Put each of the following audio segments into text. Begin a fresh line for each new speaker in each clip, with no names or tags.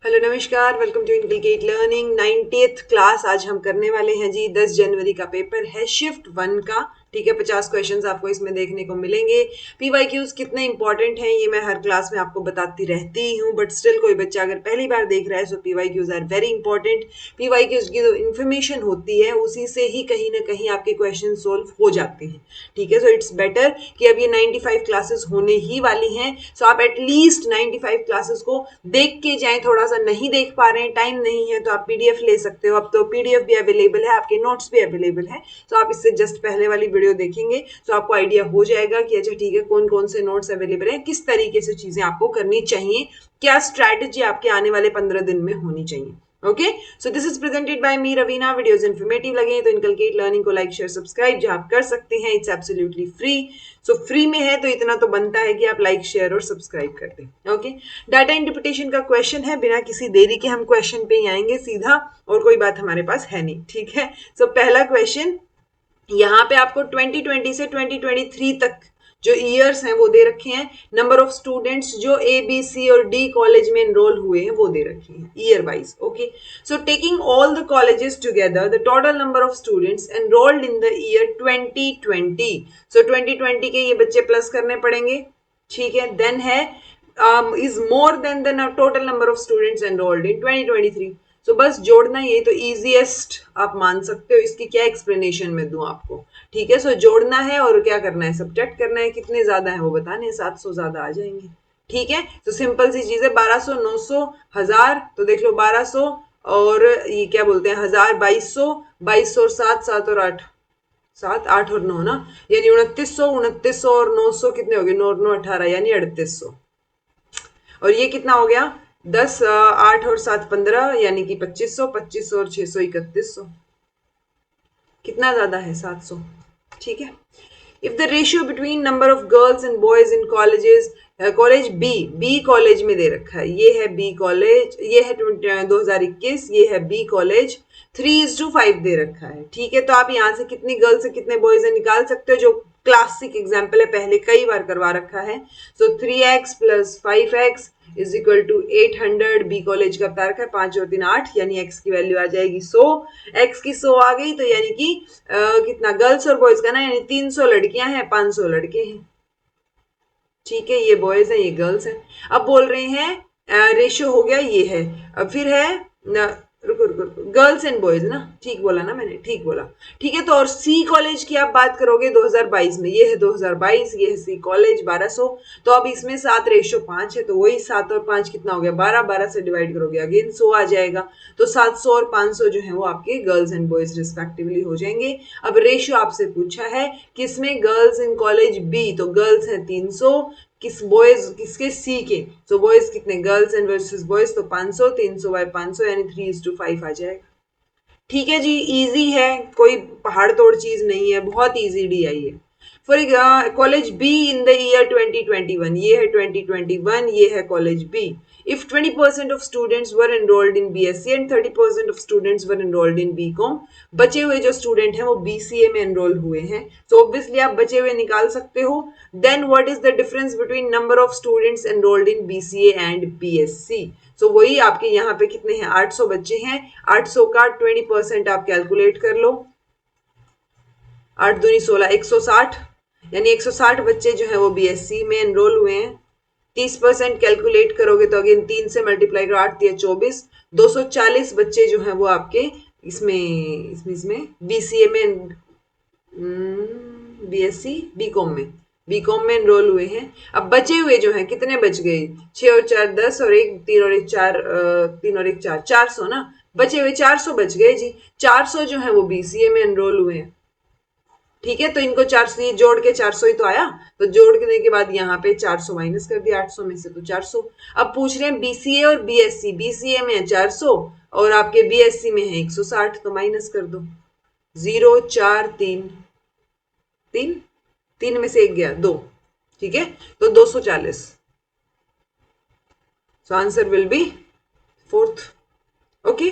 Hello नमस्कार, welcome to inculcate learning 90th class. आज हम करने वाले हैं जी 10 जनवरी का पेपर है शिफ्ट 1 का। ठीक है, 50 क्वेश्चंस आपको इसमें देखने को मिलेंगे। पीवाईक्यूज कितने इंपॉर्टेंट हैं ये मैं हर क्लास में आपको बताती रहती हूँ, बट स्टिल कोई बच्चा अगर पहली बार देख रहा है so PYQs are very important. PYQs की जो इन्फॉर्मेशन होती है उसी से ही कहीं ना कहीं आपके क्वेश्चन सोल्व हो जाते हैं। ठीक है, सो इट्स बेटर कि अब ये 95 क्लासेस होने ही वाली हैं, सो आप एटलीस्ट 95 क्लासेस को देख के जाएं। थोड़ा सा नहीं देख पा रहे हैं, टाइम नहीं है, तो आप पीडीएफ ले सकते हो। अब तो पीडीएफ भी अवेलेबल है, आपके नोट्स भी अवेलेबल है, तो आप इससे जस्ट पहले वाली वीडियो देखेंगे तो आपको आइडिया हो जाएगा कि अच्छा ठीक है कौन कौन से नोट्स अवेलेबल है, किस तरीके से चीजें आपको करनी चाहिए, क्या स्ट्रैटेजी आपके आने वाले 15 दिन में होनी चाहिए। Okay, so this is presented by me Raveena. Videos informative लगे तो इनकलकेट लर्निंग को लाइक शेयर सब्सक्राइब जो आप कर सकते हैं, it's absolutely free. So free में है तो इतना तो बनता है कि आप लाइक शेयर और सब्सक्राइब कर दें। ओके, डाटा इंटरप्रिटेशन का क्वेश्चन है, बिना किसी देरी के हम क्वेश्चन पे ही आएंगे सीधा, और कोई बात हमारे पास है नहीं। ठीक है, सो पहला क्वेश्चन यहाँ पे आपको 2020 से 2023 तक जो ईयर्स हैं वो दे रखे हैं। नंबर ऑफ स्टूडेंट्स जो ए बी सी और डी कॉलेज में एनरोल हुए हैं वो दे रखे हैं year wise. Okay, so taking all the colleges together the total number of students enrolled in the year 2020। सो 2020 के ये बच्चे प्लस करने पड़ेंगे। ठीक है, देन है is more than the total number of students enrolled in 2023। सो बस जोड़ना, ये तो इजीएस्ट आप मान सकते हो। इसकी क्या एक्सप्लेनेशन में दूं आपको। ठीक है, सो जोड़ना है और क्या करना है, सब्ट्रैक्ट करना है। कितने ज्यादा है वो बताने, 700 ज्यादा आ जाएंगे। ठीक है, तो सिंपल सी चीज है, 1200 900 1000, तो देख लो 1200 और ये क्या बोलते हैं 1000 2200 2200 और 7 7 और 8 7 8 और 9 ना, यानी 2900 और 900 कितने हो गए, 9 9 18 यानी 3800। और ये कितना हो गया 10 8 और 7 15 यानी कि 2500 2500 और 600 3100। कितना ज्यादा है 700। ठीक है, if the ratio between number of girls and boys in colleges, college B college में दे रखा है, ये है बी कॉलेज, ये है 2021, ये है बी कॉलेज, 3:5 दे रखा है। ठीक है, तो आप यहाँ से कितनी गर्ल्स है कितने बॉयज है निकाल सकते हो, जो क्लासिक एग्जाम्पल है, पहले कई बार करवा रखा है। So 3x plus 5x is equal to 800। B college का बता रखा है 5 और 3 8, यानी x की वैल्यू आ जाएगी 100। x की 100 आ गई तो यानी कि कितना गर्ल्स और बॉयज का ना, यानी 300 लड़कियां हैं 500 लड़के हैं। ठीक है, ये बॉयज हैं ये गर्ल्स हैं। अब बोल रहे हैं रेशियो हो गया ये है। अब फिर है रुको रुको रुको, गर्ल्स एंड बॉयज ना, ठीक बोला ना मैंने, ठीक बोला। ठीक है, तो और सी कॉलेज की आप बात करोगे 2022 में, ये है 2022, ये है सी कॉलेज 1200। तो अब इसमें 7:5 है, तो वही 7 और 5 कितना हो गया 12, 12 से डिवाइड करोगे अगेन 100 आ जाएगा। तो 700 और 500 जो है वो आपके गर्ल्स एंड बॉयज रिस्पेक्टिवली हो जाएंगे। अब रेशियो आपसे पूछा है किसमें, गर्ल्स इन कॉलेज बी, तो गर्ल्स है 300, किस बॉयज किसके सी के, सो बॉयज कितने गर्ल्स एंड वर्सेस बॉयज, तो 500 300 बाय 500 यानी 3:5 आ जाएगा। ठीक है जी, इजी है, कोई पहाड़ तोड़ चीज नहीं है, बहुत इजी डी आई है। For college be in the year 2021, ये है 2021, ये है college B. If 20% of students were enrolled in BSc and 30% of students were enrolled in BCom, बचे हुए जो स्टूडेंट हैं वो BCA में एनरोल हुए हैं, तो ऑब्वियसली आप बचे हुए निकाल सकते हो। Then what is the difference between number of students enrolled in BCA and BSc। So वही आपके यहाँ पे कितने हैं 800 बच्चे हैं, 800 का 20% आप कैलकुलेट कर लो, 8 दूनी 16 160, यानी 160 बच्चे जो है वो BSc में एनरोल हुए हैं। 30% कैलकुलेट करोगे तो अगेन 3 से मल्टीप्लाई करो, 8 3 24, 240 बच्चे जो हैं वो आपके इसमें BCA में BSc बीकॉम में एनरोल हुए हैं। अब बचे हुए जो हैं कितने बच गए, 6 और 4 10 और 1 3 और 1 4 3 और 1 4 400 ना, बचे हुए 400 बच गए जी। 400 जो है वो BCA में एनरोल हुए हैं। ठीक है, तो इनको 400 जोड़ के 400 ही तो आया, तो जोड़ के के बाद यहाँ पे 400 माइनस कर दिया 800 में से, तो 400। अब पूछ रहे हैं BCA और BSc, BCA में है 400 और आपके BSc में है 160, तो माइनस कर दो, 0 4 3 3 3 में से 1 गया 2। ठीक है, तो 240। So answer will be 4th। Okay,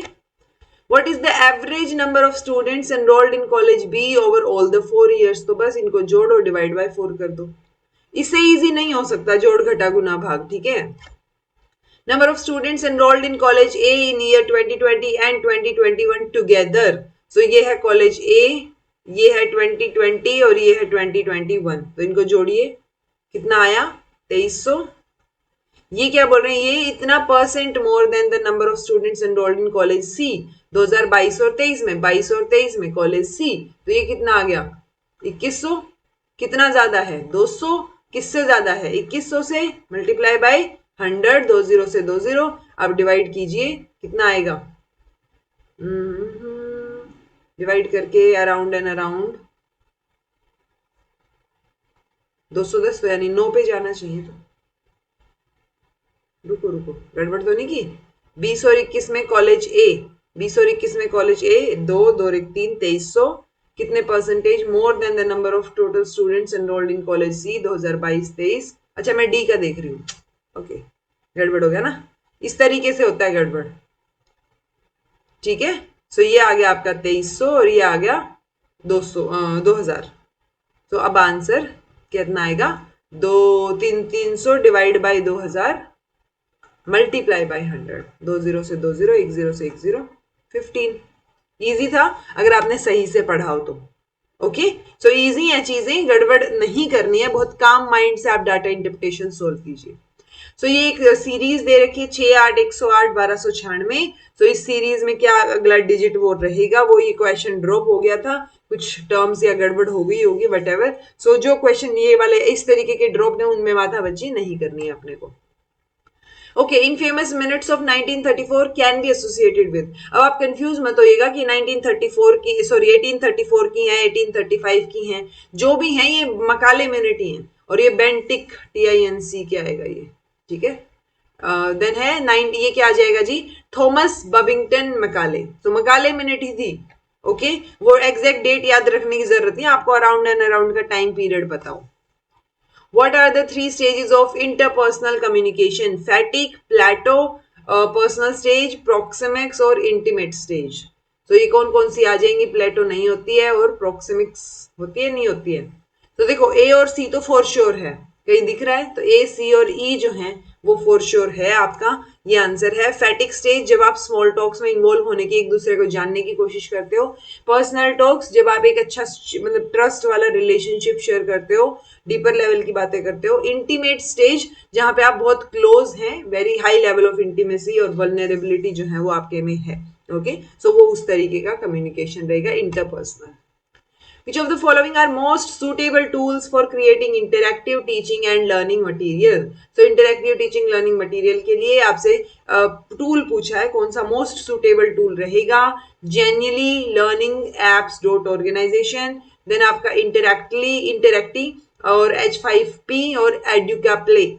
What is the average number of students enrolled in college B over all the 4 years? तो बस इनको जोड़ और डिवाइड बाय 4 कर दो। इससे इजी नहीं हो सकता जोड़ घटा गुना भाग। ठीक है, Number of students enrolled in college A in year 2020 and 2021 together. So ये है college A, ये है 2020 और ये है 2021. तो इनको जोड़िए, कितना आया? 2300. ये क्या बोल रहे हैं? ये इतना percent more than the number of students enrolled in college C 2022 और 23 में, 22 और 23 में कॉलेज सी. तो ये कितना आ गया? 2100. कितना ज्यादा है? 200. किससे ज्यादा है? 2100 से. Multiply by 100. 20 से 20. अब डिवाइड कीजिए, कितना आएगा? डिवाइड करके अराउंड एंड अराउंड 210, तो यानी 9 पे जाना चाहिए. तो रुको गड़बड़ तो नहीं की? 20 और 21 में कॉलेज ए, 20 और 21 में कॉलेज ए, 2 2 और 1 3, 2300. कितने percentage more than the number of total students enrolled in college C 2022-23. अच्छा, मैं डी का देख रही हूँ. ओके, गड़बड़ हो गया ना. इस तरीके से होता है गड़बड़. ठीक है. सो ये आ गया आपका 2300 और ये आ गया 2000. तो अब आंसर कितना आएगा? 300 डिवाइड बाय 2000 मल्टीप्लाई बाय 100. 20 से 20, 10 से 10, 15. इजी था अगर आपने सही से पढ़ा हो तो. ओके, सो इजी है चीजें, गड़बड़ नहीं करनी है. बहुत काम माइंड से आप डाटा इंटरप्रिटेशन सोल्व कीजिए. सो ये एक सीरीज दे रखी है 6, 8, 108, 1296. सो इस सीरीज में क्या अगला डिजिट वो रहेगा? वो ये क्वेश्चन ड्रॉप हो गया था, कुछ टर्म्स या गड़बड़ हो गई होगी, वट. सो जो क्वेश्चन ये वाले इस तरीके के ड्रॉप ने, उनमें माथा बच्ची नहीं करनी है अपने को. Okay, in famous minutes of 1934 can be associated with. अब आप कंफ्यूज मत होइएगा कि 1934 की, सॉरी 1834 की हैं, 1835 की हैं. जो भी हैं ये मकाले मिनट ही हैं. और ये बेंटिक TINC क्या आएगा ये? ठीक है. देन है 9, ये क्या आ जाएगा जी? Thomas Babington Macaulay. तो मकाले मिनट ही थी. ओके, वो एग्जैक्ट डेट याद रखने की जरूरत नहीं, आपको अराउंड एंड अराउंड का टाइम पीरियड बताओ. What are the 3 stages of interpersonal communication? Fatigue, plateau, personal stage, proxemics और intimate stage. तो ये कौन कौन सी आ जाएंगी? प्लेटो नहीं होती है और प्रोक्सिमिक्स होती है, नहीं होती है. तो देखो ए और सी तो फॉर श्योर है, कहीं दिख रहा है? तो ए, सी और ई जो है वो फॉर श्योर है आपका. ये आंसर है. फैटिक स्टेज जब आप स्मॉल टॉक्स में इन्वॉल्व होने की, एक दूसरे को जानने की कोशिश करते हो. पर्सनल टॉक्स जब आप एक अच्छा मतलब ट्रस्ट वाला रिलेशनशिप शेयर करते हो, डीपर लेवल की बातें करते हो. इंटीमेट स्टेज जहां पे आप बहुत क्लोज हैं, very high level of intimacy और वल्नरेबिलिटी जो है वो आपके में है. ओके, सो वो उस तरीके का कम्युनिकेशन रहेगा interpersonal. Which of the following are most suitable tools for creating interactive teaching and learning material? So interactive teaching learning material के लिए आपसे टूल पूछा है, कौन सा मोस्ट सुटेबल टूल रहेगा? Genially, Learning Apps Organization, then आपका इंटरैक्टी और H5P और Educa Play.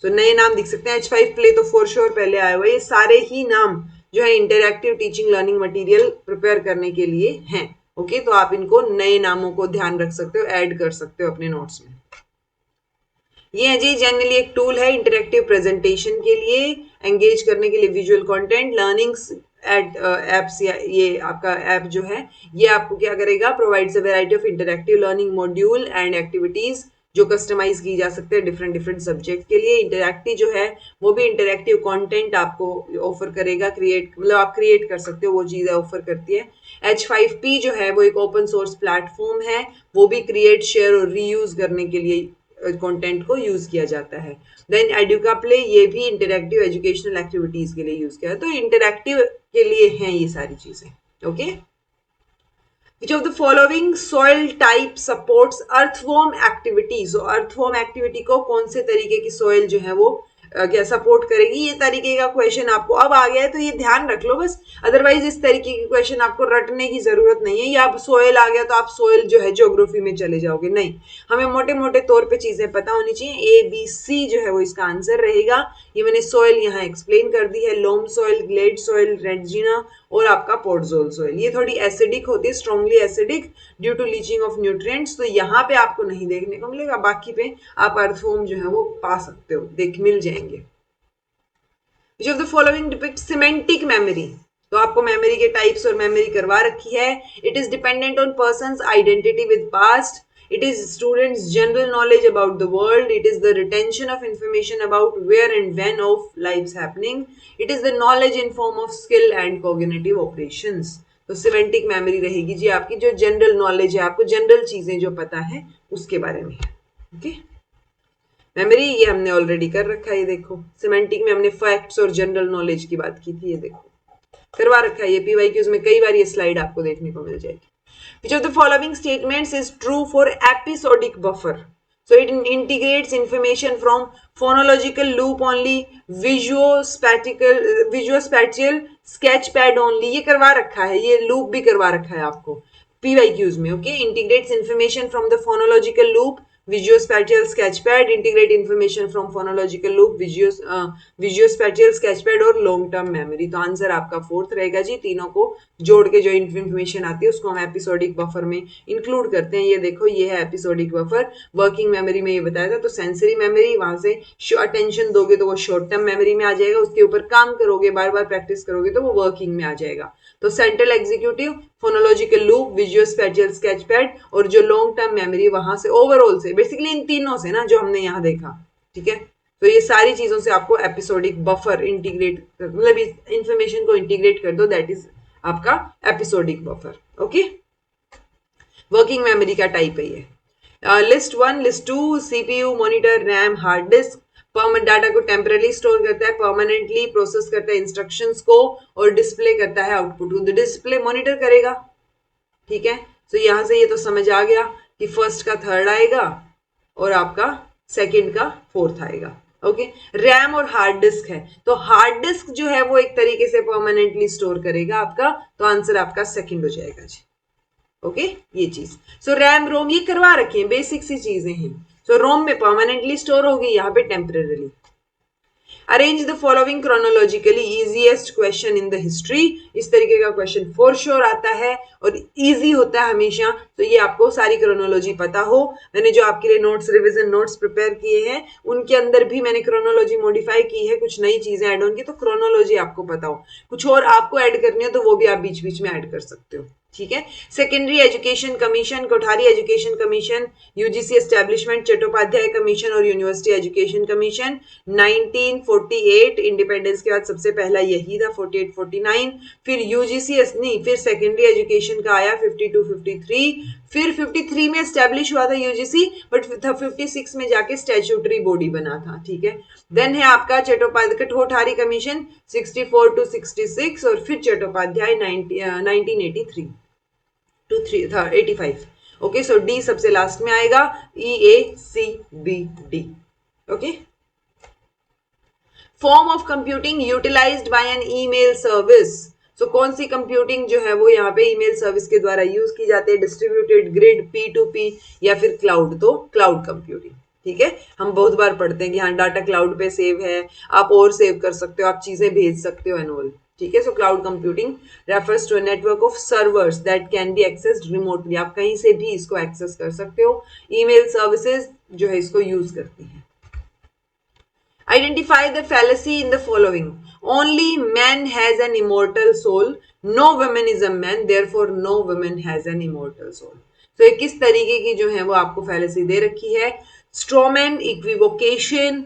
So नए नाम दिख सकते हैं. H5 Play तो फॉर श्योर पहले आए हुए. ये सारे ही नाम जो है interactive teaching learning material prepare करने के लिए हैं. ओके, तो आप इनको नए नामों को ध्यान रख सकते हो, ऐड कर सकते हो अपने नोट्स में. ये है जी जनरली एक टूल है इंटरैक्टिव प्रेजेंटेशन के लिए, एंगेज करने के लिए विजुअल कंटेंट. लर्निंग्स एप्स या ये आपका ऐप जो है ये आपको क्या करेगा? Provides a variety of interactive learning module and activities जो कस्टमाइज की जा सकते हैं डिफरेंट सब्जेक्ट के लिए. इंटरैक्टिव जो है वो भी इंटरैक्टिव कंटेंट आपको ऑफर करेगा, मतलब आप क्रिएट कर सकते हो, वो चीज़ें ऑफर करती है. H5P जो है वो एक ओपन सोर्स प्लेटफॉर्म है, वो भी क्रिएट, शेयर और रीयूज करने के लिए कंटेंट को यूज किया जाता है. देन एडुका प्ले, ये भी इंटरैक्टिव एजुकेशनल एक्टिविटीज के लिए यूज किया है. तो इंटरैक्टिव के लिए हैं ये सारी चीजें. Okay, Which of the following soil type supports earthworm activity? So earthworm activity को कौन से तरीके की soil जो है वो क्या सपोर्ट करेगी? ये तरीके का क्वेश्चन आपको अब आ गया है तो ये ध्यान रख लो बस. अदरवाइज इस तरीके के क्वेश्चन आपको रटने की जरूरत नहीं है. या आप सोयल आ गया तो आप सोयल जो है ज्योग्राफी में चले जाओगे, नहीं. हमें मोटे मोटे तौर पे चीजें पता होनी चाहिए. ABC जो है वो इसका आंसर रहेगा. ये मैंने सोयल यहाँ एक्सप्लेन कर दी है. Loam soil, gleyed soil, rendzina और आपका पोर्टजोल सोयल. ये थोड़ी एसिडिक होती है, strongly acidic due to leaching of nutrients. तो यहाँ पे आपको नहीं देखने को मिलेगा, बाकी पे आप अर्थवॉर्म जो है वो पा सकते हो, मिल जाएंगे. Which of the following depicts semantic memory? तो आपको मेमोरी के टाइप्स और मेमोरी करवा रखी है. It is dependent on persons identity with past. It is students' general knowledge about the world. It is the retention of information about where and when of life's happening. It is the knowledge in form of skill and cognitive operations. तो semantic memory रहेगी जी आपकी जो general knowledge है, आपको general चीजें जो पता है उसके बारे में है. ओके, मेमोरी ये हमने ऑलरेडी कर रखा है. ये देखो सिमेंटिक में हमने फैक्ट्स और जनरल नॉलेज की बात की थी. ये देखो करवा रखा है. ये पीवाईक्यूज में कई बार ये स्लाइड आपको देखने को मिल जाएगी. Which of the following statements is true for episodic buffer? So it integrates information from phonological loop only, visuospatial sketchpad only. ये करवा रखा है, ये लूप भी करवा रखा है आपको पीवाईक्यूज में. Okay, integrates information from the phonological loop, visuospatial sketchpad, integrate information from phonological loop, visuospatial sketchpad और long term memory. तो आंसर आपका फोर्थ रहेगा जी. तीनों को जोड़ के जो इंफॉर्मेशन आती है उसको हम एपिसोडिक बफर में इंक्लूड करते हैं. ये देखो ये है एपिसोडिक बफर. वर्किंग मेमोरी में ये बताया था. तो सेंसरी मेमोरी, वहां से अटेंशन दोगे तो वो शॉर्ट टर्म मेमोरी में आ जाएगा. उसके ऊपर काम करोगे, बार बार प्रैक्टिस करोगे तो वो वर्किंग में आ जाएगा. तो सेंट्रल एग्जीक्यूटिव, फोनोलॉजिकल लूप, विजुओस्पैटियल स्केचपैड और जो लॉन्ग टर्म मेमोरी वहां से ओवरऑल से बेसिकली इन तीनों से ना जो हमने यहाँ देखा. ठीक है, तो ये सारी चीजों से आपको एपिसोडिक बफर इंटीग्रेट मतलब इंफॉर्मेशन को इंटीग्रेट कर दो, दैट इज आपका episodic buffer. Okay, working memory का टाइप है ये. List 1, list 2, CPU, monitor, RAM, hard disk. Permanent data को टेम्पररी स्टोर करता है, परमानेंटली प्रोसेस करता है इंस्ट्रक्शंस को और डिस्प्ले करता है आउटपुट को. डिस्प्ले मॉनिटर करेगा. ठीक है, तो यहां से ये तो समझ आ गया कि फर्स्ट का थर्ड आएगा और आपका सेकंड का फोर्थ आएगा. ओके, रैम और हार्ड डिस्क है, तो हार्ड डिस्क जो है वो एक तरीके से परमानेंटली स्टोर करेगा आपका. तो आंसर आपका सेकंड हो जाएगा जी. ओके, ये चीज. सो रैम रोम ये करवा रखी है, बेसिक सी चीजें हैं. सो रोम में परमानेंटली स्टोर होगी, यहाँ पे temporary. Arrange the following chronologically, easiest question in the history. इस तरीके का क्वेश्चन फॉर श्योर आता है और इजी होता है हमेशा. तो ये आपको सारी क्रोनोलॉजी पता हो. मैंने जो आपके लिए नोट्स, रिवीजन नोट्स प्रिपेयर किए हैं उनके अंदर भी मैंने क्रोनोलॉजी मॉडिफाई की है, कुछ नई चीजें ऐड ऑन की. तो क्रोनोलॉजी आपको पता हो, कुछ और आपको ऐड करनी हो तो वो भी आप बीच बीच में ऐड कर सकते हो. ठीक है, secondary education commission, Kothari education commission, UGC establishment, Chattopadhyay commission और यूनिवर्सिटी एजुकेशन कमीशन. 1948 इंडिपेंडेंस के बाद सबसे पहला यही था, 48-49. फिर यूजीसी नहीं, फिर सेकेंडरी एजुकेशन का आया 52-53. फिर 53 में एस्टेब्लिश हुआ था यूजीसी, बट 56 में जाके स्टैट्यूटरी बॉडी बना था. ठीक है, देन है आपका चट्टोपाध्याय कोठारी कमीशन 64-66 और फिर Chattopadhyay 1983 to 85. Okay, so D सबसे लास्ट में आएगा. EACBD. Okay, form of computing utilised by an email service. So कौन सी कंप्यूटिंग जो है वो यहाँ पे ईमेल सर्विस के द्वारा यूज की जाती है? डिस्ट्रीब्यूटेड, ग्रिड, P2P या फिर क्लाउड. तो क्लाउड कंप्यूटिंग. ठीक है, हम बहुत बार पढ़ते हैं कि हाँ डाटा क्लाउड पे सेव है, आप और सेव कर सकते हो, आप चीजें भेज सकते हो एंड ऑल. ठीक है, so cloud computing refers to a network of servers that can be accessed remotely. आप कहीं से भी इसको एक्सेस कर सकते हो. ईमेल सर्विसेज जो है इसको यूज करती हैं. Identify the fallacy in the following. Only man has an immortal soul. No woman is a man. Therefore, no woman has an immortal soul. तो so, किस तरीके की जो है वो आपको फैलेसी दे रखी है? स्ट्रोमैन इक्विवोकेशन.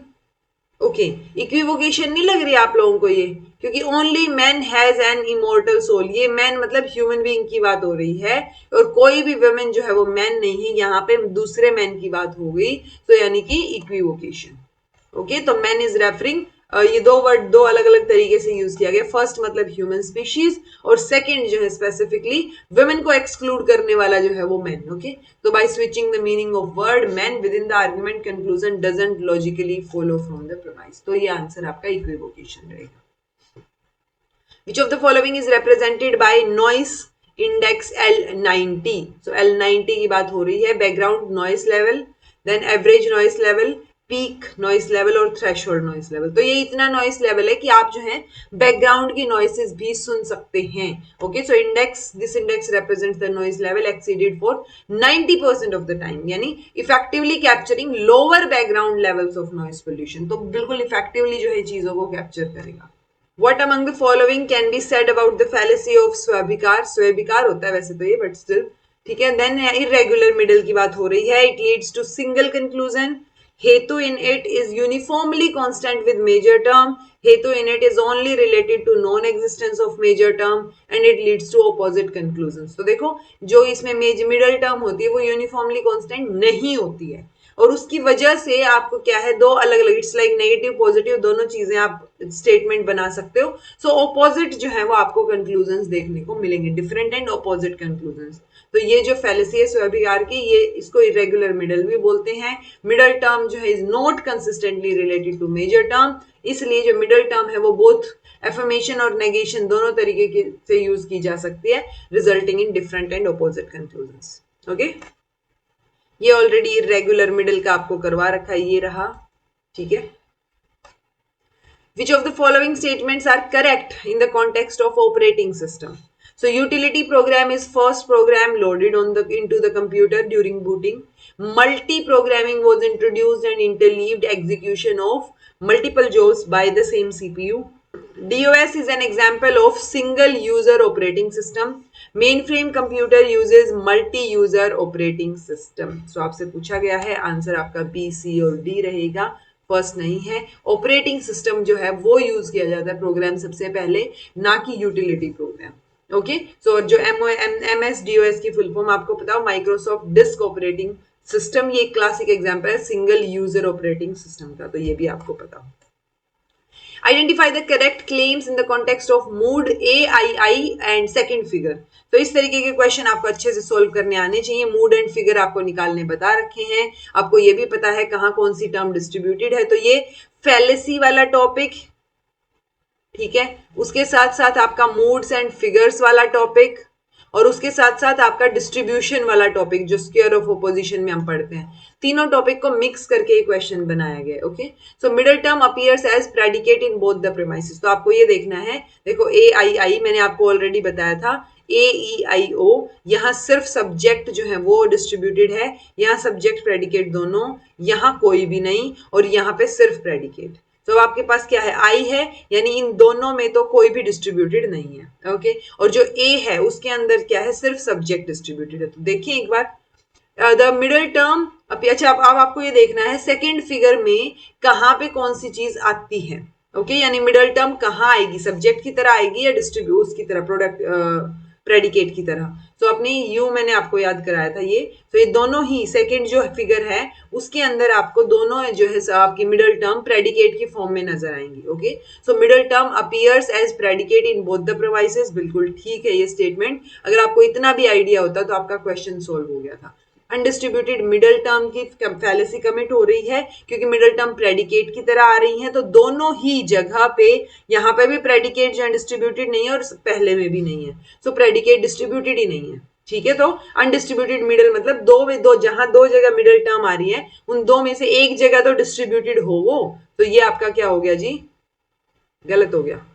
ओके, इक्विवोकेशन नहीं लग रही आप लोगों को ये, क्योंकि only man has an immortal soul. ये मैन मतलब ह्यूमन बीइंग की बात हो रही है और कोई भी वुमेन जो है वो मैन नहीं है. यहाँ पे दूसरे मैन की बात हो गई, तो यानी कि इक्विवोकेशन. ओके, तो मैन इज रेफरिंग, ये दो वर्ड दो अलग अलग तरीके से यूज किया गया. फर्स्ट मतलब ह्यूमन स्पीशीज और सेकंड जो है स्पेसिफिकली वुमेन को एक्सक्लूड करने वाला जो है वो मैन. ओके, तो by switching the meaning of word man within the argument conclusion doesn't logically follow from the premise. तो ये आंसर आपका इक्विवोकेशन रहेगा. Which of the following is represented by noise index L90? So L90 की बात हो रही है. Background noise level, then average noise level, peak noise level और थ्रेशोल्ड नॉइस लेवल. तो ये इतना नॉइस लेवल है कि आप जो है बैकग्राउंड की नॉइसेस भी सुन सकते हैं. Okay, so index, this index represents the noise level exceeded for 90% of the time, यानी effectively capturing lower background levels of noise pollution. तो बिल्कुल इफेक्टिवली जो है चीजों को कैप्चर करेगा. What among the following can be said about the fallacy of स्वेभिकार? स्वेभिकार होता है वैसे तो ये, बट स्टिल ठीक है। देन इरेगुलर मिडल की बात हो रही है, it leads to single conclusion, हेतु in it is uniformly constant with major term, हेतु in it is only related to non existence of major term and it leads to opposite conclusion. तो देखो जो इसमें मिडल टर्म होती है वो uniformly constant नहीं होती है और उसकी वजह से आपको क्या है, दो अलग अलग, इट्स लाइक नेगेटिव पॉजिटिव दोनों चीजें आप स्टेटमेंट बना सकते हो। सो ऑपोजिट जो है वो आपको कंक्लूजन्स देखने को मिलेंगे, डिफरेंट एंड ऑपोजिट कंक्लूजन्स। तो ये जो फैलेसी है स्वेबिगार की, ये इसको इरेगुलर मिडल भी बोलते हैं। मिडल टर्म जो है is not consistently related to major term, इसलिए जो मिडल टर्म है वो बोथ एफर्मेशन और नेगेशन दोनों तरीके से यूज की जा सकती है, resulting in different and opposite conclusions. Okay, ये ऑलरेडी इरेगुलर मिडल का आपको करवा रखा है, ये रहा। ठीक है, which of the following statements are correct in the context of operating system? So utility program is first program loaded on into the computer during booting. Multi-programming was introduced and interleaved execution of multiple jobs by the same CPU. DOS is an example of single user operating system. Mainframe computer uses multi-user operating system. So आपसे पूछा गया है, answer आपका B, C और D रहेगा, first नहीं है। Operating system जो है वो यूज किया जाता है प्रोग्राम सबसे पहले, ना कि यूटिलिटी प्रोग्राम। ओके, सो जो MS-DOS की फुल फॉर्म आपको पता हो, माइक्रोसॉफ्ट डिस्क ऑपरेटिंग सिस्टम, ये क्लासिक एग्जांपल है सिंगल यूजर ऑपरेटिंग सिस्टम का, तो ये भी आपको पता हो। Identify the correct claims in the context of mood AII and second figure. तो इस तरीके के क्वेश्चन आपको अच्छे से सोल्व करने आने चाहिए। मूड एंड फिगर आपको निकालने बता रखे हैं, आपको ये भी पता है कहाँ कौन सी टर्म डिस्ट्रीब्यूटेड है, तो ये फैलेसी वाला टॉपिक, ठीक है, उसके साथ साथ आपका मूड्स एंड फिगर्स वाला टॉपिक और उसके साथ साथ आपका डिस्ट्रीब्यूशन वाला टॉपिक जो स्क्वायर ऑफ ऑपोजिशन में हम पढ़ते हैं, तीनों टॉपिक को मिक्स करके एक क्वेश्चन बनाया गया। Okay, so middle term appears as predicate in both the premises. तो आपको ये देखना है, देखो AII मैंने आपको ऑलरेडी बताया था, AEIO, यहाँ सिर्फ सब्जेक्ट जो है वो डिस्ट्रीब्यूटेड है, यहाँ सब्जेक्ट प्रेडिकेट दोनों, यहाँ कोई भी नहीं और यहाँ पे सिर्फ प्रेडिकेट। तो आपके पास क्या है, आई है, यानी इन दोनों में तो कोई भी डिस्ट्रीब्यूटेड नहीं है। ओके, और जो ए है उसके अंदर क्या है, सिर्फ सब्जेक्ट डिस्ट्रीब्यूटेड है। तो देखिए एक बार द मिडल टर्म। अच्छा, अब आपको ये देखना है सेकेंड फिगर में कहाँ पे कौन सी चीज आती है। ओके, यानी मिडल टर्म कहाँ आएगी, सब्जेक्ट की तरह आएगी या डिस्ट्रीब्यूट की तरह, प्रोडक्ट प्रेडिकेट की तरह। तो अपनी यू मैंने आपको याद कराया था ये, तो ये दोनों ही सेकंड जो फिगर है उसके अंदर आपको दोनों जो है आपकी मिडल टर्म प्रेडिकेट की फॉर्म में नजर आएंगी। Okay, so middle term appears as predicate in both the premises. बिल्कुल ठीक है ये स्टेटमेंट, अगर आपको इतना भी आइडिया होता तो आपका क्वेश्चन सोल्व हो गया था। अनडिस्ट्रीब्यूटेड मिडल टर्म की फैलेसी कमिट हो रही है क्योंकि मिडल टर्म प्रेडिकेट की तरह आ रही है, तो दोनों ही जगह पे, यहाँ पे भी प्रेडिकेट जो डिस्ट्रीब्यूटेड नहीं है और पहले में भी नहीं है, सो प्रेडिकेट डिस्ट्रीब्यूटेड ही नहीं है। ठीक है, तो अनडिस्ट्रीब्यूटेड मिडल मतलब दो जहां दो जगह मिडल टर्म आ रही है उन दो में से एक जगह तो डिस्ट्रीब्यूटेड हो वो, तो ये आपका क्या हो गया जी, गलत हो गया।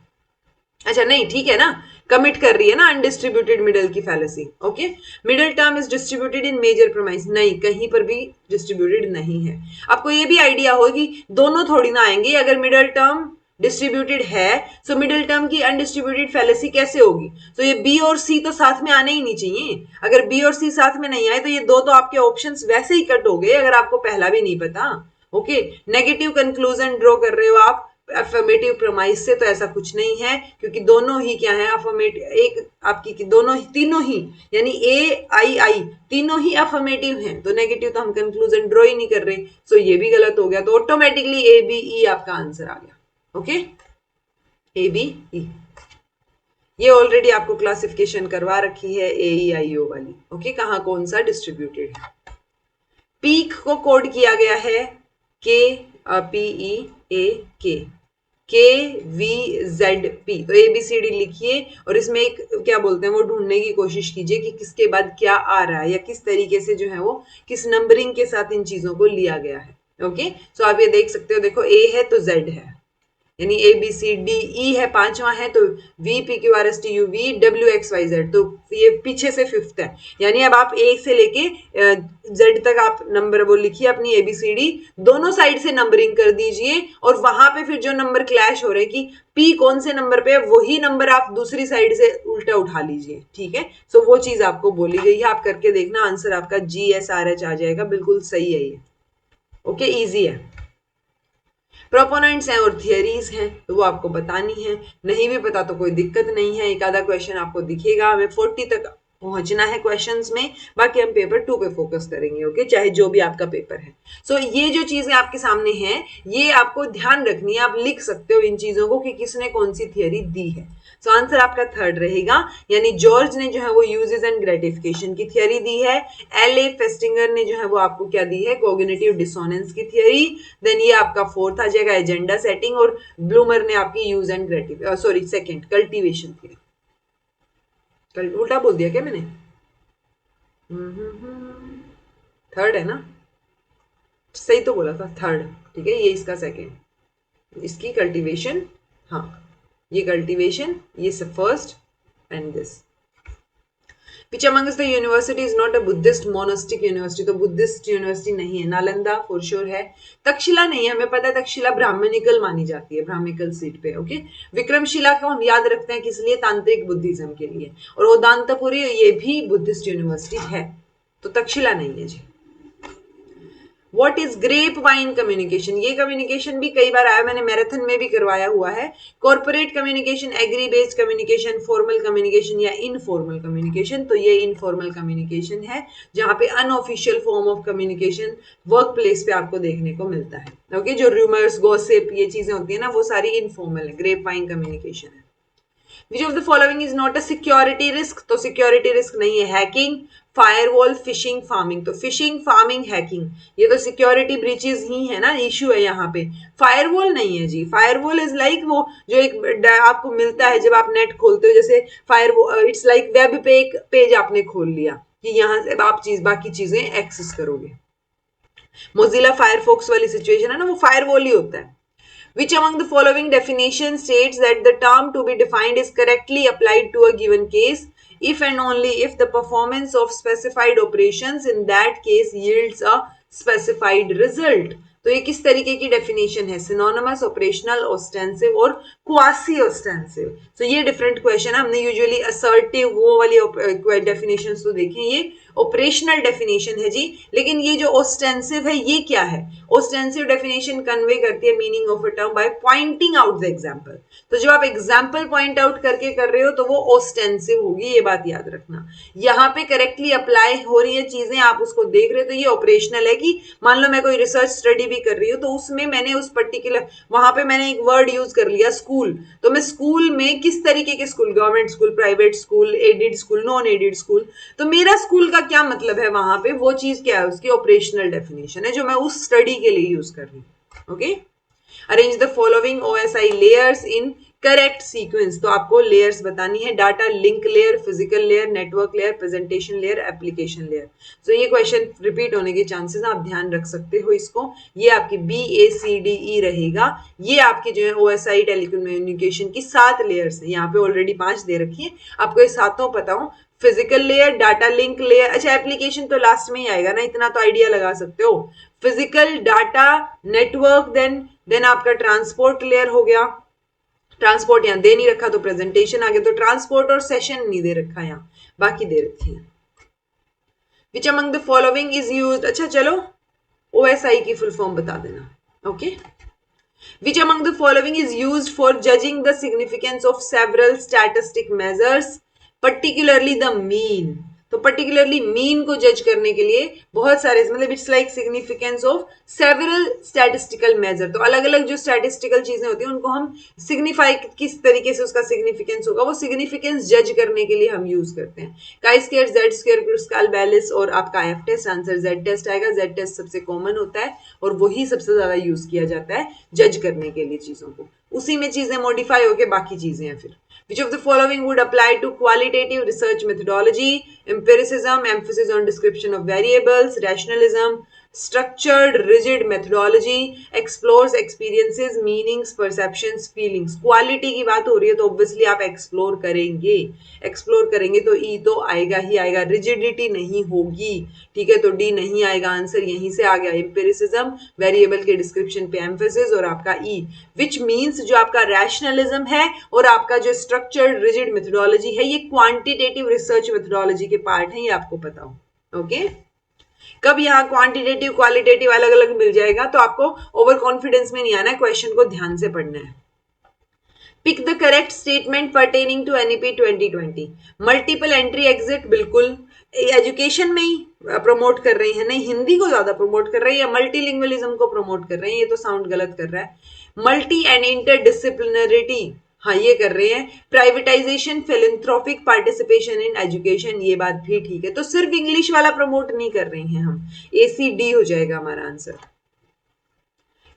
अच्छा नहीं, ठीक है ना, कमिट कर रही है ना अनडिस्ट्रीब्यूटेड मिडल की fallacy. Okay, middle term is distributed in major premise, नहीं, कहीं पर भी डिस्ट्रीब्यूटेड नहीं है। आपको ये भी आइडिया हो कि दोनों थोड़ी ना आएंगे, अगर मिडल टर्म डिस्ट्रीब्यूटेड है सो मिडल टर्म की अनडिस्ट्रीब्यूटेड फैलेसी कैसे होगी, तो ये बी और सी तो साथ में आने ही नहीं चाहिए। अगर बी और सी साथ में नहीं आए तो ये दो तो आपके ऑप्शंस वैसे ही कट हो गए अगर आपको पहला भी नहीं पता। ओके, नेगेटिव कंक्लूजन ड्रॉ कर रहे हो आप अफर्मेटिव प्रोमाइस से, तो ऐसा कुछ नहीं है क्योंकि दोनों ही क्या है, अफर्मेटिव, एक आपकी दोनों ही, तीनों ही, यानी AII तीनों ही अफर्मेटिव हैं, तो नेगेटिव तो हम कंक्लूजन ड्रॉ ही नहीं कर रहे, सो ये भी गलत हो गया, तो ऑटोमेटिकली ABE आपका आंसर आ गया। ओके, ABE ये ऑलरेडी आपको क्लासिफिकेशन करवा रखी है AEIO वाली। ओके, कहाँ कौन सा डिस्ट्रीब्यूटेड है। पीक को कोड किया गया है KPEAK KVZP, तो ABCD लिखिए और इसमें एक क्या बोलते हैं वो ढूंढने की कोशिश कीजिए कि किसके बाद क्या आ रहा है या किस तरीके से जो है वो किस नंबरिंग के साथ इन चीजों को लिया गया है। ओके, सो आप ये देख सकते हो, देखो A है तो Z है, यानी A B C D E है, पांचवा है, तो V P Q R S T U V W X Y Z, तो ये पीछे से फिफ्थ है। यानी अब आप ए से लेके जेड तक आप नंबर वो लिखिए अपनी ABCD, दोनों साइड से नंबरिंग कर दीजिए और वहां पे फिर जो नंबर क्लैश हो रहे कि पी कौन से नंबर पे है, वही नंबर आप दूसरी साइड से उल्टा उठा लीजिए, ठीक है। सो वो चीज आपको बोली गई है, आप करके देखना, आंसर आपका GSRH आ जाएगा, बिल्कुल सही है ये। ओके, इजी है। प्रोपोनेंट्स हैं और थियरीज हैं तो वो आपको बतानी है, नहीं भी पता तो कोई दिक्कत नहीं है, एक आधा क्वेश्चन आपको दिखेगा, हमें 40 तक पहुंचना है क्वेश्चंस में, बाकी हम पेपर 2 पे फोकस करेंगे, ओके, चाहे जो भी आपका पेपर है। सो ये जो चीजें आपके सामने हैं ये आपको ध्यान रखनी है, आप लिख सकते हो इन चीजों को कि किसने कौन सी थियरी दी है। सो आंसर आपका थर्ड रहेगा, यानी जॉर्ज ने जो है वो यूजेस एंड ग्रेटिफिकेशन की थियरी दी है, LA फेस्टिंगर ने जो है वो आपको क्या दी है, कॉग्निटिव डिसोनेंस की थियरी, देन ये आपका फोर्थ आ जाएगा एजेंडा सेटिंग, और ब्लूमर ने आपकी use and second cultivation theory. उल्टा बोल दिया क्या मैंने? थर्ड है ना, सही तो बोला था, थर्ड, ठीक है, ये इसका सेकंड, इसकी कल्टीवेशन, हाँ ये कल्टीवेशन, ये first and this. Which amongst the university is not a Buddhist monastic university? तो बुद्धिस्ट यूनिवर्सिटी नहीं है, नालंदा फॉर श्योर है, तक्षशिला नहीं है, हमें पता है तक्षशिला ब्राह्मणिकल मानी जाती है, ब्राह्मणिकल सीट पे, ओके। विक्रमशिला को हम याद रखते हैं किस लिए, तांत्रिक बुद्धिज्म के लिए, और ओदांतपुरी ये भी बुद्धिस्ट यूनिवर्सिटी है, तो तक्षशिला नहीं है जी। What is grapevine communication? ये कम्युनिकेशन भी कई बार आया, मैंने मैराथन में भी करवाया हुआ है। Corporate communication, agri based communication, formal communication या इनफॉर्मल कम्युनिकेशन, तो ये इनफॉर्मल कम्युनिकेशन है जहां पे unofficial form of communication workplace पे आपको देखने को मिलता है, ओके। जो रूमर्स, गॉसिप, ये चीजें होती है ना, वो सारी इनफॉर्मल है, ग्रेप वाइन कम्युनिकेशन है। Which of the following is not a security risk? तो सिक्योरिटी रिस्क नहीं है, हैकिंग, फायरवॉल, फिशिंग, फार्मिंग, तो फिशिंग, फार्मिंग, हैकिंग, ये तो सिक्योरिटी ब्रीचेस ही है ना, इश्यू है यहाँ पे। फायरवॉल नहीं है जी, फायरवॉल इज लाइक वो जो एक आपको मिलता है जब आप नेट खोलते हो, जैसे फायरवॉल इट्स लाइक वेब पे एक पेज आपने खोल लिया कि यहाँ से आप बाकी चीजें एक्सेस करोगे। मोजिला फायरफॉक्स वाली सिचुएशन है ना, वो फायरवॉल ही होता है। Which among the following definitions states that the term to be defined is correctly applied to a given case if and only if the performance of specified operations in that case yields a specified result? तो ये किस तरीके की definition है, synonymous, operational, ऑस्टेंसिव और quasi ऑस्टेंसिव। तो ये different question है, हमने यूजुअली असर्टिव वो वाली डेफिनेशंस तो देखें, ये ऑपरेशनल डेफिनेशन है जी, लेकिन ये जो ऑस्टेंसिव है ये क्या है? ऑस्टेंसिव डेफिनेशन कन्वे करती है meaning of a term by pointing out the example, तो जब आप एग्जांपल पॉइंट आउट करके कर रहे हो तो वो ऑस्टेंसिव होगी, ये बात याद रखना। यहाँ पे करेक्टली अप्लाई हो रही है चीजें, आप उसको देख रहे हो, तो ये ऑपरेशनल है कि मान लो मैं कोई रिसर्च स्टडी भी कर रही हूँ, तो उसमें मैंने उस पर्टिकुलर वहां पे मैंने एक वर्ड यूज कर लिया स्कूल, तो मैं स्कूल में किस तरीके के school, government school, private school, aided school, non aided school, तो मेरा स्कूल का क्या मतलब है वहां पे, वो चीज क्या है, उसकी ऑपरेशनल डेफिनेशन है जो मैं उस स्टडी के लिए यूज कर रही हूँ, okay. Arrange the following OSI layers in correct sequence, तो आपको लेयर्स बतानी है, data link layer, physical layer, network layer, presentation layer, application layer. So ये क्वेश्चन रिपीट होने के चांसेस, आप ध्यान रख सकते हो इसको, ये आपकी BACDE रहेगा, ये आपकी जो है OSI टेलीकम्युनिकेशन की 7 लेयर्स है, यहाँ पे ऑलरेडी 5 दे रखी है, आपको ये सातों पता हो, physical layer, data link layer, अच्छा एप्लीकेशन तो लास्ट में ही आएगा ना, इतना तो आइडिया लगा सकते हो, फिजिकल, डाटा, नेटवर्क, देन आपका ट्रांसपोर्ट लेयर हो गया, ट्रांसपोर्ट यहाँ दे नहीं रखा तो प्रेजेंटेशन आ गया, तो ट्रांसपोर्ट और सेशन नहीं दे रखा यहाँ, बाकी दे रखी है। विच among the following is used, अच्छा चलो OSI की फुल फॉर्म बता देना, okay. Which among the following is used for judging the significance of several statistic measures, particularly the mean? तो पर्टिकुलरली मीन को जज करने के लिए बहुत सारे, मतलब it's like significance of several statistical measure, तो अलग अलग जो स्टैटिस्टिकल चीजें होती हैं उनको हम सिग्निफाई, किस तरीके से उसका सिग्निफिकेंस होगा, वो सिग्निफिकेंस जज करने के लिए हम यूज करते हैं। Chi square, Z square, Kruskal Wallis और आपका F test, answer Z test आएगा, जेड टेस्ट सबसे कॉमन होता है और वही सबसे ज्यादा यूज किया जाता है जज करने के लिए चीजों को, उसी में चीजें मॉडिफाई होकर बाकी चीजें हैं फिर। Which of the following would apply to qualitative research methodology? Empiricism, emphasis on description of variables, rationalism, structured rigid methodology, explores experiences, meanings, perceptions, feelings. Quality की बात हो रही है तो ऑब्वियसली आप एक्सप्लोर करेंगे, एक्सप्लोर करेंगे तो ई तो आएगा ही आएगा, रिजिडिटी नहीं होगी, ठीक है, तो डी नहीं आएगा, आंसर यहीं से आ गया। एम्पिरिसिज्म, वेरिएबल के डिस्क्रिप्शन पे एम्फेसिस और आपका ई, विच मीन्स जो आपका रैशनलिज्म है और आपका जो स्ट्रक्चर्ड रिजिड मेथोडोलॉजी है ये क्वांटिटेटिव रिसर्च मेथोडोलॉजी के पार्ट है, ये आपको पता हो। ओके, कब यहाँ क्वांटिटेटिव क्वालिटेटिव अलग अलग मिल जाएगा तो आपको ओवर कॉन्फिडेंस में नहीं आना है, क्वेश्चन को ध्यान से पढ़ना है। Pick the correct statement pertaining to NEP 2020। Multiple entry exit, बिल्कुल एजुकेशन में ही प्रमोट कर रही है, नहीं हिंदी को ज्यादा प्रमोट कर रही है या मल्टीलिंगुअलिज्म को प्रमोट कर रही है, ये तो साउंड गलत कर रहा है। मल्टी एंड इंटरडिसिप्लिनरिटी, हाँ ये कर रहे हैं। Privatisation, philanthropic participation in education, ये बात भी ठीक है, तो सिर्फ इंग्लिश वाला प्रमोट नहीं कर रही हैं हम, ACD हो जाएगा हमारा आंसर।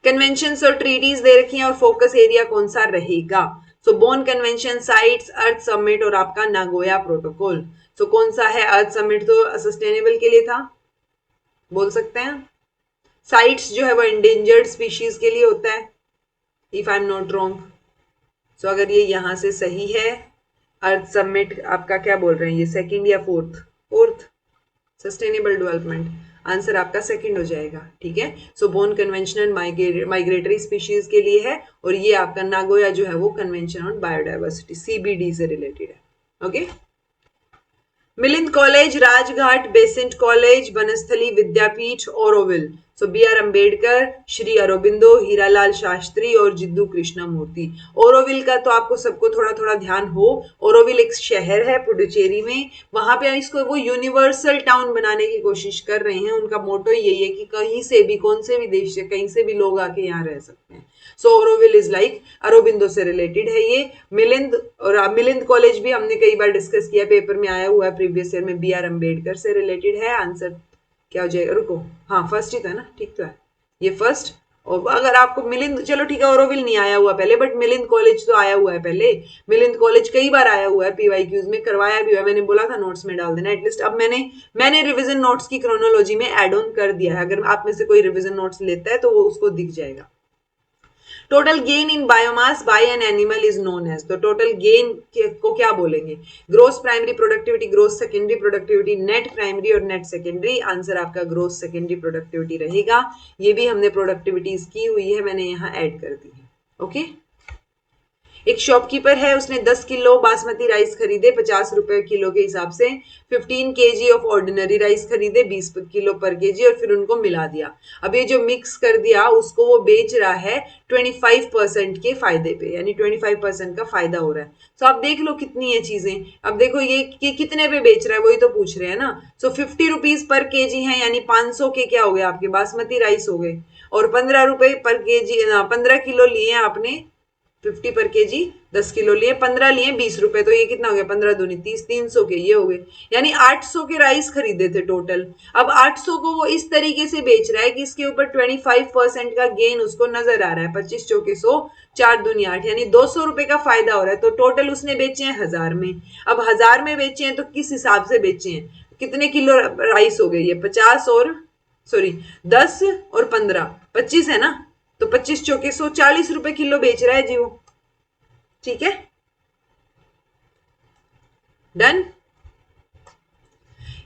कन्वेंशंस और ट्रीटीज दे रखी हैं और फोकस एरिया कौन सा रहेगा, सो बोन कन्वेंशन, साइट्स, अर्थ समिट और आपका नागोया प्रोटोकॉल। सो कौन सा है, अर्थ समिट तो सस्टेनेबल के लिए था, बोल सकते हैं। साइट्स जो है वो इंडेंजर्ड स्पीशीज के लिए होता है, if I am not wrong. So अगर ये यहां से सही है, अर्थ समिट आपका क्या बोल रहे हैं, ये सेकंड या fourth, fourth sustainable development, answer आपका सेकंड हो जाएगा, ठीक है। सो बोन कन्वेंशनल माइग्रेटरी स्पीशीज के लिए है और ये आपका नागोया जो है वो कन्वेंशन ऑन बायोडाइवर्सिटी, CBD से रिलेटेड है। Okay, Milind college, Rajghat Besant college, Banasthali Vidyapith, Auroville. So BR Ambedkar, Shri Aurobindo, Hiralal Shastri और जिद्दू कृष्णमूर्ति। ओरोविल का तो आपको सबको थोड़ा थोड़ा ध्यान हो, ओरोविल एक शहर है पुडुचेरी में, वहां पे इसको वो यूनिवर्सल टाउन बनाने की कोशिश कर रहे हैं। उनका मोटो यही है कि कहीं से भी, कौन से भी देश से, कहीं से भी लोग आके यहाँ रह सकते हैं। सो ओरोविल इज लाइक अरबिंदो से रिलेटेड है ये। मिलिंद, और मिलिंद कॉलेज भी हमने कई बार डिस्कस किया, पेपर में आया हुआ है प्रीवियस ईयर में, BR अम्बेडकर से रिलेटेड है। आंसर क्या हो जाएगा, रुको, हाँ फर्स्ट ही था ना, ठीक तो है ये फर्स्ट। और अगर आपको मिलिंद, चलो ठीक है ओरोविल नहीं आया हुआ पहले, बट मिलिंद कॉलेज तो आया हुआ है पहले। मिलिंद कॉलेज कई बार आया हुआ है, PYQs में करवाया भी हुआ है, मैंने बोला था नोट्स में डाल देना एटलीस्ट। अब मैंने रिवीजन नोट्स की क्रोनोलॉजी में एड ऑन कर दिया है, अगर आप में से कोई रिवीजन नोट्स लेता है तो वो उसको दिख जाएगा। Total gain in biomass by an animal is known as, तो टोटल गेन को क्या बोलेंगे, gross primary productivity, gross secondary productivity, net primary और नेट सेकेंडरी। आंसर आपका ग्रोस सेकेंडरी प्रोडक्टिविटी रहेगा। ये भी हमने प्रोडक्टिविटीज की हुई है, मैंने यहाँ ऐड कर दी है। ओके, एक शॉपकीपर है, उसने 10 किलो बासमती राइस खरीदे 50 रुपए किलो के हिसाब से, 15 kg ऑफ ऑर्डिनरी राइस खरीदे 20 किलो पर केजी और फिर उनको मिला दिया। अब ये जो मिक्स कर दिया उसको वो बेच रहा है 25% के फायदे पे, यानी 25% का फायदा हो रहा है। तो आप देख लो कितनी है चीजें। अब देखो ये कितने पे बेच रहा है वही तो पूछ रहे हैं ना। सो 50 रुपीज पर केजी है, यानी 500 के क्या हो गए आपके बासमती राइस हो गए, और 15 रुपए पर केजी, 15 किलो लिए आपने 50 पर केजी, 10 किलो लिए, 15 लिए 20 रुपए, तो ये कितना हो गया, 15 दूनी 30, 300 के ये हो गए, यानी 800 के राइस खरीदे थे टोटल। अब 800 को वो इस तरीके से बेच रहा है कि इसके ऊपर 25% का गेन उसको नजर आ रहा है, 25 चौके 100, 4 दूनी 8, यानी 200 रुपए का फायदा हो रहा है। तो टोटल उसने बेचे हैं 1000 में। अब 1000 में बेचे हैं तो किस हिसाब से बेचे हैं, कितने किलो राइस हो गए, ये 50 और 10 और 15, 25 है ना, तो 25 चौके 100, 40 रुपए किलो बेच रहा है जी वो, ठीक है, done.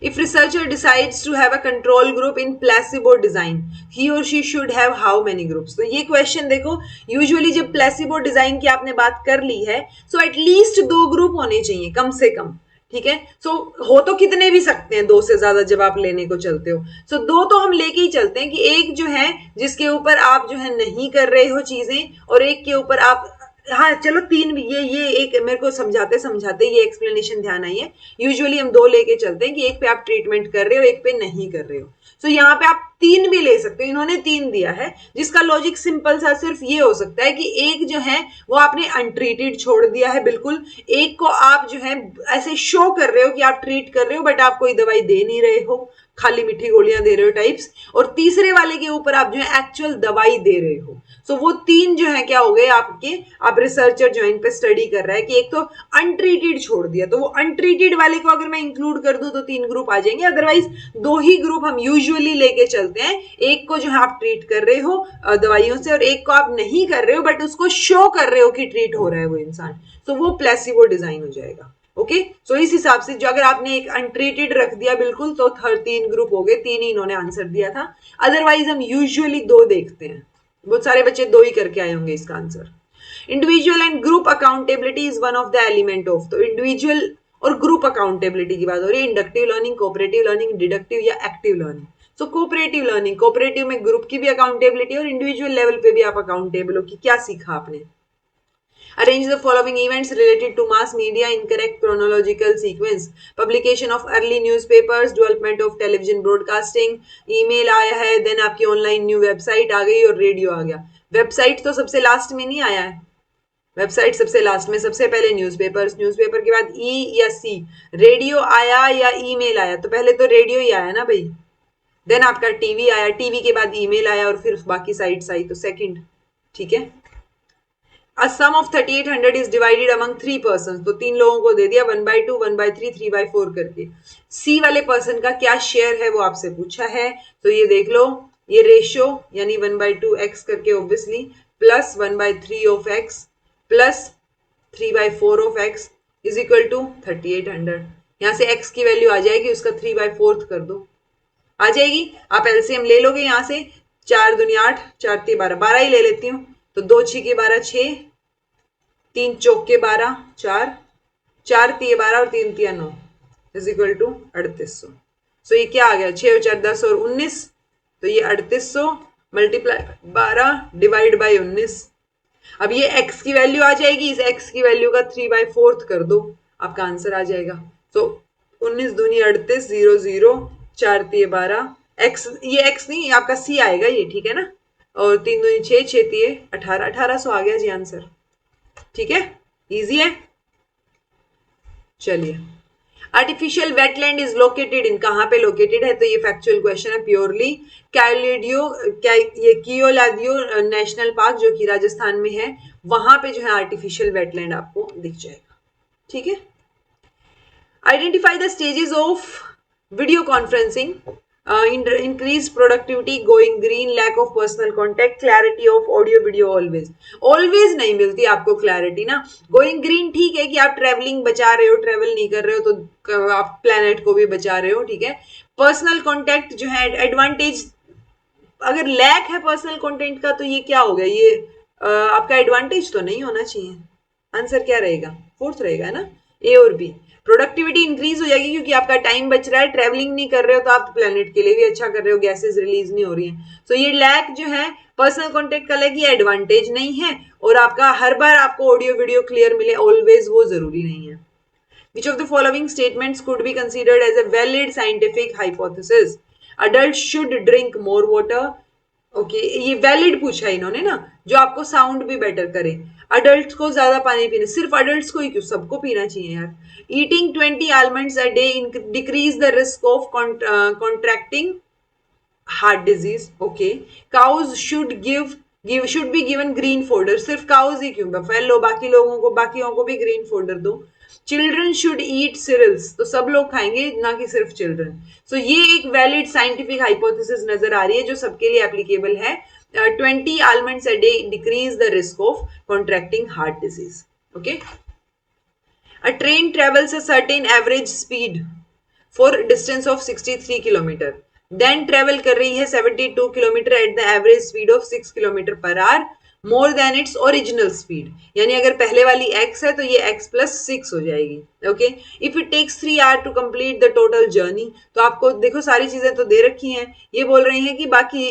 If researcher decides to have a control group in placebo design, he or she should have how many groups? तो ये क्वेश्चन देखो, यूजुअली जब प्लेसिबो डिजाइन की आपने बात कर ली है, सो एटलीस्ट 2 ग्रुप होने चाहिए कम से कम, ठीक है। सो हो तो कितने भी सकते हैं, 2 से ज्यादा जब आप लेने को चलते हो। सो 2 तो हम लेके ही चलते हैं कि एक जो है जिसके ऊपर आप जो है नहीं कर रहे हो चीजें, और एक के ऊपर आप, हाँ चलो 3 भी, ये एक मेरे को समझाते समझाते ये एक्सप्लेनेशन ध्यान आई है। यूजुअली हम 2 लेके चलते हैं कि एक पे आप ट्रीटमेंट कर रहे हो, एक पे नहीं कर रहे हो। सो यहाँ पे आप 3 भी ले सकते हो, इन्होंने 3 दिया है, जिसका लॉजिक सिंपल सा सिर्फ ये हो सकता है कि एक जो है वो आपने अनट्रीटेड छोड़ दिया है बिल्कुल, एक को आप जो है ऐसे शो कर रहे हो कि आप ट्रीट कर रहे हो बट आप कोई दवाई दे नहीं रहे हो, खाली मीठी गोलियां दे रहे हो टाइप्स, और तीसरे वाले के ऊपर आप जो है एक्चुअल दवाई दे रहे हो। सो वो 3 जो है क्या हो गए आपके, आप रिसर्चर जो इन पे स्टडी कर रहा है कि एक तो अनट्रीटेड छोड़ दिया, तो वो अनट्रीटेड वाले को अगर मैं इंक्लूड कर दूं तो 3 ग्रुप आ जाएंगे, अदरवाइज 2 ही ग्रुप हम यूजुअली लेके चलते चलते हैं, एक को जो है आप ट्रीट कर रहे हो दवाइयों से और एक को आप नहीं कर रहे हो बट उसको शो कर रहे हो कि ट्रीट हो रहा है वो इंसान, तो वो प्लेसिबो डिजाइन हो जाएगा। ओके, सो इस हिसाब से जो अगर आपने एक अनट्रीटेड रख दिया बिल्कुल तो 3 ग्रुप हो गए, 3 ही इन्होंने आंसर दिया था। अदरवाइज हम यूजुअली 2 देखते हैं, बहुत सारे बच्चे 2 ही करके आए होंगे इसका answer. Individual and group accountability is one of the element of, तो इंडिविजुअल और ग्रुप अकाउंटेबिलिटी की बात हो रही है। Inductive learning, cooperative learning, deductive या active learning. So cooperative learning, cooperative में ग्रुप की भी अकाउंटेबिलिटी और इंडिविजुअल लेवल पे भी आप अकाउंटेबल हो कि क्या सीखा आपने। Arrange the following events related to mass media in correct chronological sequence. Publication of early newspapers, development of television broadcasting, email आया है, then आपकी ऑनलाइन न्यू वेबसाइट आ गई और रेडियो आ गया। वेबसाइट तो सबसे लास्ट में नहीं आया है, वेबसाइट सबसे लास्ट में, सबसे पहले न्यूज़पेपर्स, न्यूज़पेपर के बाद ई या सी, रेडियो आया या ईमेल आया, तो पहले तो रेडियो ही आया ना भाई, देन आपका टीवी आया, टीवी के बाद ईमेल आया और फिर बाकी साइट्स आई, तो सेकंड। ठीक है, A sum of 3800 is divided among 3 persons, तो 3 लोगों को दे दिया 1/2, 1/3, 3/4 करके। सी वाले पर्सन का क्या शेयर है वो आपसे पूछा है, तो ये देख लो, ये रेशियो यानी 1/2x करके obviously, plus 1/3 of x plus 3/4 of x is equal to 3800। यहाँ से x की वैल्यू आ जाएगी, उसका 3/4 कर दो, आ जाएगी। आप एलसीएम ले लोगे यहाँ से, 4 दूनी 8, 4 3 12, 12 ही ले लेती हूँ, तो 2 6 के 12, 6, 3 चौके 12, 4, 4 3 12 और 3 3 9 इज इक्वल टू 3800। सो ये क्या आ गया, 6 और 4 10 और 19, तो ये 3800 मल्टीप्लाई 12 डिवाइड बाई 19। अब ये x की वैल्यू आ जाएगी, इस x की वैल्यू का 3/4 कर दो, आपका आंसर आ जाएगा। तो 19 दूनी 38, 0 0, 4 3 12, x ये x नहीं, आपका c आएगा ये, ठीक है ना, और 3 दूनी 6, 6 3 18, 1800 आ गया जी आंसर। ठीक है, इजी है। चलिए, artificial wetland is located in, कहां पे लोकेटेड है, तो ये फैक्चुअल क्वेश्चन है प्योरली। ये कियोलादियो नेशनल पार्क जो कि राजस्थान में है, वहां पे जो है आर्टिफिशियल वेटलैंड आपको दिख जाएगा। ठीक है, identify the stages of video conferencing, increased productivity, going green, lack of personal contact, clarity of audio video। always नहीं मिलती आपको clarity ना। going green ठीक है कि आप ट्रेवलिंग बचा रहे हो, ट्रेवल नहीं कर रहे हो तो आप प्लेनेट को भी बचा रहे हो, ठीक है। पर्सनल कॉन्टेक्ट जो है एडवांटेज, अगर लैक है पर्सनल कॉन्टेक्ट का तो ये क्या हो गया, ये आपका एडवांटेज तो नहीं होना चाहिए। आंसर क्या रहेगा, फोर्थ रहेगा ना, ए और बी। प्रोडक्टिविटी इंक्रीज हो जाएगी क्योंकि आपका टाइम बच रहा है, ट्रेवलिंग नहीं कर रहे हो तो आप प्लेनेट के लिए भी अच्छा कर रहे हो, गैसेस रिलीज नहीं हो रही हैं। सो ये लैक जो है पर्सनल कॉन्टेक्ट का लैक, ये एडवांटेज नहीं है, और आपका हर बार आपको ऑडियो वीडियो क्लियर मिले ऑलवेज वो जरूरी नहीं है। Which of the following statements could be considered as a valid scientific hypothesis? Adults should drink more water. Okay, ये वैलिड पूछा इन्होंने ना, जो आपको साउंड भी बेटर करे। अडल्ट्स को ज्यादा पानी पीना, सिर्फ अडल्ट्स को ही क्यों, सबको पीना चाहिए यार। Eating 20 almonds a day decreases the risk of contracting heart disease. Okay, cows should should be given green folder, सिर्फ काउज ही क्यों, बफेलो बाकी लोगों को, बाकियों को भी ग्रीन फोल्डर दो। चिल्ड्रन शुड ईट सीरियल्स, तो सब लोग खाएंगे ना कि सिर्फ चिल्ड्रन। सो ये एक वैलिड साइंटिफिक हाइपोथेसिस नजर आ रही है जो सबके लिए एप्लीकेबल है। 20 almonds a day decreases the risk of contracting heart disease. Okay, a train travels a certain average speed for distance of 63 kilometre, then travel कर रही है 72 kilometre at the average speed of 6 kilometre per hour, more than its original speed. यानी अगर पहले वाली x है तो ये x प्लस 6 हो जाएगी। Okay, if it takes 3 hour to complete the total journey, तो आपको देखो सारी चीजें तो दे रखी हैं, ये बोल रही हैं कि बाकी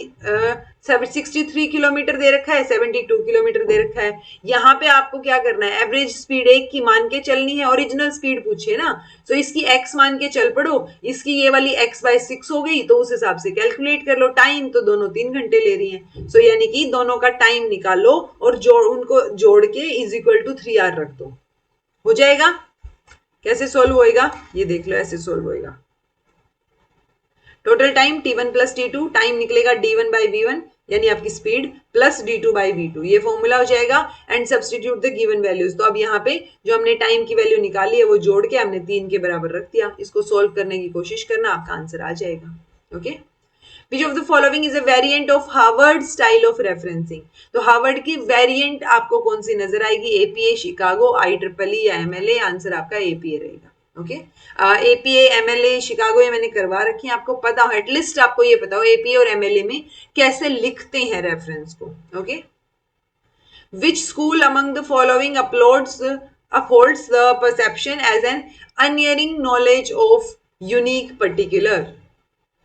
63 किलोमीटर दे रखा है, 72 किलोमीटर दे रखा है। यहाँ पे आपको क्या करना है, एवरेज स्पीड एक की मान के चलनी है, ओरिजिनल स्पीड पूछे ना, तो इसकी x मान के चल पड़ो, इसकी ये वाली x/6 हो गई तो उस हिसाब से कैलकुलेट कर लो। टाइम तो दोनों 3 घंटे ले रही हैं, सो यानी कि दोनों का टाइम निकालो और उनको जोड़ के इज इक्वल टू 3 आवर रख दो, हो जाएगा। कैसे सोल्व होएगा ये देख लो, ऐसे सोल्व होएगा। Total time t1 plus t2, time निकलेगा d1 बाई v1 यानी आपकी speed plus d2 by v2, ये फॉर्मूला हो जाएगा। And substitute the given values, तो अब यहाँ पे जो हमने टाइम की वैल्यू निकाली है वो जोड़ के हमने 3 के बराबर रख दिया, इसको सोल्व करने की कोशिश करना, आपका आंसर आ जाएगा। Okay, which of the following is a variant of Harvard style of referencing. तो हार्वर्ड की वेरिएंट आपको कौन सी नजर आएगी? एपीए, शिकागो, IEEE या एमएलए? आंसर आपका एपीए रहेगा। ओके, एपीए, एमएलए, शिकागो ये मैंने करवा रखी है, आपको पता हो, एटलीस्ट आपको ये पता हो एपीए और एमएलए में कैसे लिखते हैं रेफरेंस को। Okay, which school among the following upholds the perception as an unerring knowledge of unique particular?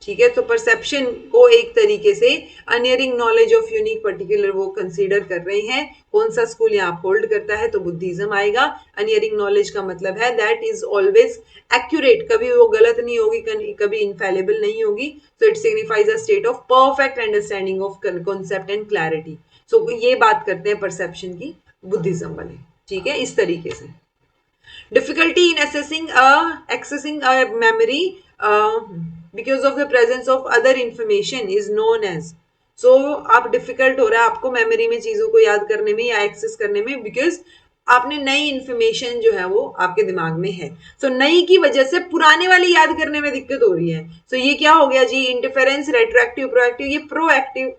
ठीक है, तो परसेप्शन को एक तरीके से अनियरिंग नॉलेज ऑफ यूनिक पर्टिकुलर वो कंसीडर कर रहे हैं। कौन सा स्कूल यहाँ होल्ड करता है? तो बुद्धिज्म आएगा। अनियरिंग नॉलेज का मतलब है दैट इज ऑलवेज एक्यूरेट, कभी वो गलत नहीं होगी, कभी इनफेलेबल नहीं होगी। So it signifies a state of perfect understanding of concept and clarity. So ये बात करते हैं परसेप्शन की बुद्धिज्म वाले। ठीक है, इस तरीके से difficulty in accessing a memory because of the presence of other information is known as। so आप डिफिकल्ट हो रहा है आपको मेमोरी में चीजों को याद करने में या एक्सेस करने में, बिकॉज आपने नई इंफॉर्मेशन जो है वो आपके दिमाग में है। सो नई की वजह से पुराने वाली याद करने में दिक्कत हो रही है। सो ये क्या हो गया जी? इंटरफेरेंस, रेट्रोएक्टिव, प्रोएक्टिव, ये प्रोएक्टिव।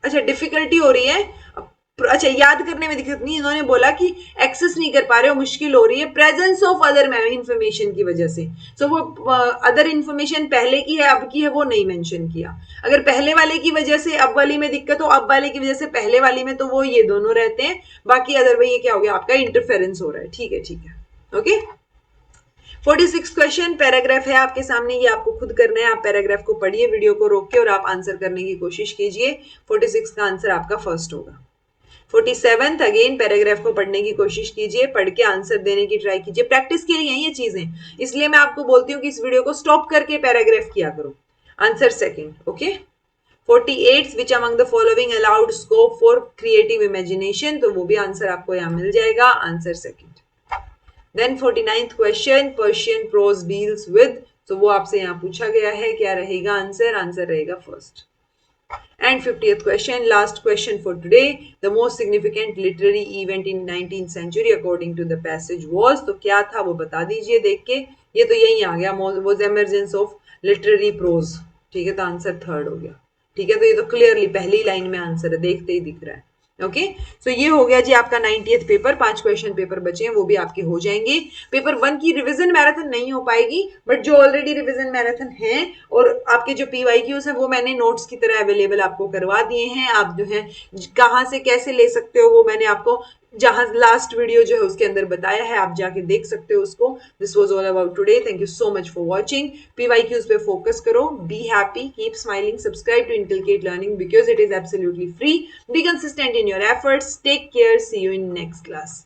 अच्छा, डिफिकल्टी हो रही है, अच्छा याद करने में दिक्कत नहीं, इन्होंने बोला कि एक्सेस नहीं कर पा रहे हो, मुश्किल हो रही है प्रेजेंस ऑफ अदर इंफॉर्मेशन की वजह से। सो वो अदर इंफॉर्मेशन पहले की है अब की है वो नहीं मेंशन किया। अगर पहले वाले की वजह से अब वाली में दिक्कत हो, अब वाले की वजह से पहले वाली में, तो वो ये दोनों रहते हैं। बाकी अदर में ये क्या हो गया? आपका इंटरफेरेंस हो रहा है। ठीक है, ठीक है, ओके। 46 क्वेश्चन पैराग्राफ है आपके सामने, ये आपको खुद करना है। आप पैराग्राफ को पढ़िए वीडियो को रोक के और आप आंसर करने की कोशिश कीजिए। 46 का आंसर आपका फर्स्ट होगा। 47th अगेन पैराग्राफ को पढ़ने की कोशिश कीजिए, पढ़ के आंसर देने की ट्राई कीजिए। प्रैक्टिस के लिए हैं ये चीजें, इसलिए मैं आपको बोलती हूँ कि इस वीडियो को स्टॉप करके पैराग्राफ किया करो। Answer second, okay. 48 which among the following allowed scope for creative imagination, तो वो भी आंसर आपको यहाँ मिल जाएगा। Answer second. Then 49th question, Persian prose deals with, तो वो आपसे यहाँ पूछा गया है, क्या रहेगा आंसर? आंसर रहेगा first. And 50th question, last question for today, the most significant literary event in 19th century according to the passage was, तो क्या था वो बता दीजिए देख के। ये तो यही आ गया, was emergence of literary prose। ठीक है, तो आंसर थर्ड हो गया। ठीक है, तो ये तो क्लियरली पहली लाइन में आंसर है, देखते ही दिख रहा है। ओके, सो ये हो गया जी आपका 90th पेपर। 5 क्वेश्चन पेपर बचे हैं, वो भी आपके हो जाएंगे। पेपर 1 की रिवीजन मैराथन नहीं हो पाएगी, बट जो ऑलरेडी रिवीजन मैराथन है और आपके जो PYQs है वो मैंने नोट्स की तरह अवेलेबल आपको करवा दिए हैं। आप जो है कहाँ से कैसे ले सकते हो वो मैंने आपको जहां लास्ट वीडियो जो है उसके अंदर बताया है, आप जाके देख सकते हो उसको। This was all about today, thank you so much for watching. PYQs पे फोकस करो, be happy, keep smiling, subscribe to inculcate learning because it is absolutely free. Be consistent in your efforts. Take care. See you in next class.